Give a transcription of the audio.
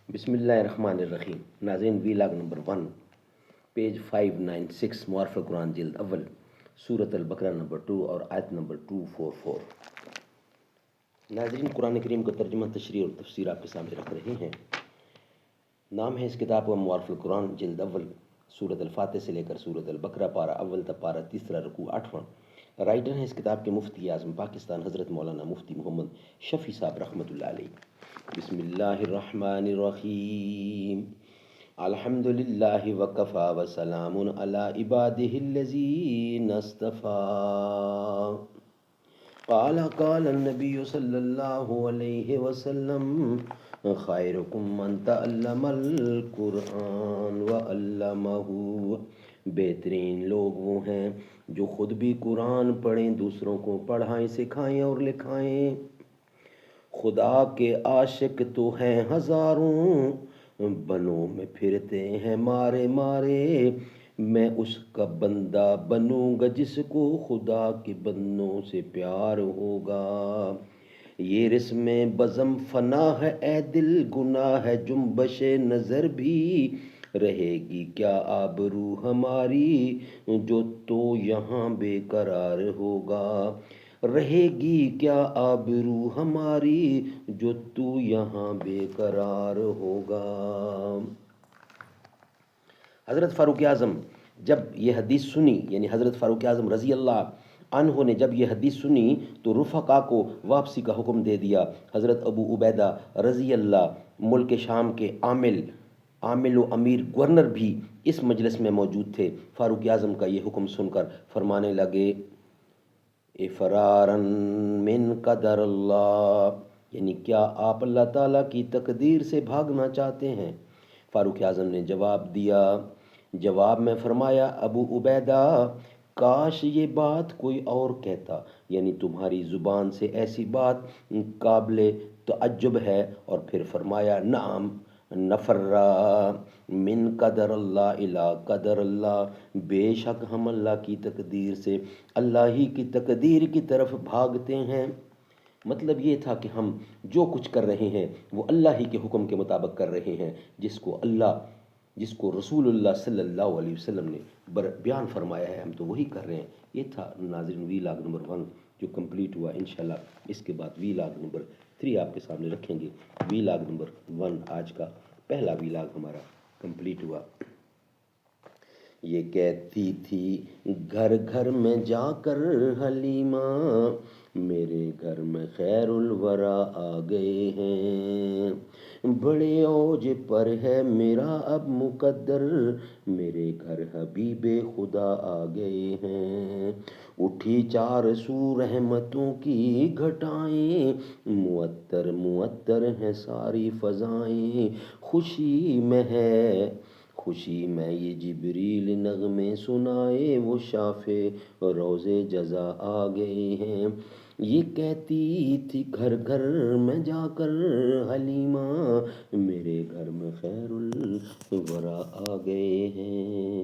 بسم اللہ الرحمن الرحیم۔ ناظرین، ویلاگ نمبر 1 پیج 596 معارف قرآن جلد اول سورۃ البقرہ نمبر 2 اور آیت نمبر 244۔ ناظرین، قرآن کریم کا ترجمہ، تشریح اور تفسیر آپ کے سامنے رکھ رہے ہیں۔ نام ہے اس کتاب کا معارف القرآن جلد اول، سورۃ الفاتح سے لے کر سورۃ البقرہ پارہ اول تک پارہ تیسرا رکوع 8واں۔ رائٹر ہیں اس کتاب کے مفتی اعظم پاکستان حضرت مولانا مفتی محمد شفیع صاحب رحمۃ اللہ علیہ۔ بسم اللہ الرحمن الرحیم۔ الحمد للہ وکفی وسلام علی عبادہ الذین اصطفی۔ قال النبی صلی اللہ علیہ وسلم خیرکم من تعلم القرآن وعلمہ۔ بہترین لوگ وہ ہیں جو خود بھی قرآن پڑھیں، دوسروں کو پڑھائیں، سکھائیں اور لکھائیں۔ خدا کے عاشق تو ہیں ہزاروں، بنوں میں پھرتے ہیں مارے مارے۔ میں اس کا بندہ بنوں گا جس کو خدا کے بندوں سے پیار ہوگا۔ یہ رسم بزم فنا ہے اے دل، گناہ ہے جنبش نظر بھی۔ رہے گی کیا آبرو ہماری جو تو یہاں بے قرار ہوگا۔ رہے گی کیا آبرو ہماری جو تو یہاں بے قرار ہوگا۔ حضرت فاروق اعظم جب یہ حدیث سنی، یعنی حضرت فاروق اعظم رضی اللہ عنہ نے جب یہ حدیث سنی تو رفقا کو واپسی کا حکم دے دیا۔ حضرت ابو عبیدہ رضی اللہ ملک شام کے عامل و امیر گورنر بھی اس مجلس میں موجود تھے۔ فاروق اعظم کا یہ حکم سن کر فرمانے لگے، افرارن من قدر اللہ، یعنی کیا آپ اللہ تعالیٰ کی تقدیر سے بھاگنا چاہتے ہیں؟ فاروق اعظم نے جواب میں فرمایا، ابو عبیدہ، کاش یہ بات کوئی اور کہتا، یعنی تمہاری زبان سے ایسی بات قابل تعجب ہے۔ اور پھر فرمایا، نعم نفرّ من قدر اللہ الی قدر اللہ، بے شک ہم اللہ کی تقدیر سے اللہ ہی کی تقدیر کی طرف بھاگتے ہیں۔ مطلب یہ تھا کہ ہم جو کچھ کر رہے ہیں وہ اللہ ہی کے حکم کے مطابق کر رہے ہیں، جس کو رسول اللہ صلی اللہ علیہ وسلم نے بیان فرمایا ہے، ہم تو وہی کر رہے ہیں۔ یہ تھا ناظرین ویلاگ نمبر 1 جو کمپلیٹ ہوا۔ انشاءاللہ اس کے بعد ویلاگ نمبر 3 آپ کے سامنے رکھیں گے۔ ویلاگ نمبر 1 آج کا پہلا ویلاگ ہمارا کمپلیٹ ہوا۔ یہ کہتی تھی گھر گھر میں جا کر حلیمہ، میرے گھر میں خیر الورا آ گئے ہیں۔ بڑے اوج پر ہے میرا اب مقدر، میرے گھر حبیب خدا آ گئے ہیں۔ اٹھی چار سو رحمتوں کی گھٹائیں، معطر معطر ہیں ساری فضائیں۔ خوشی میں یہ جبریل نغمے سنائے، وہ شافع روز جزا آ گئے ہیں۔ یہ کہتی تھی گھر گھر میں جا کر حلیمہ، میرے گھر میں خیر الورا آ گئے ہیں۔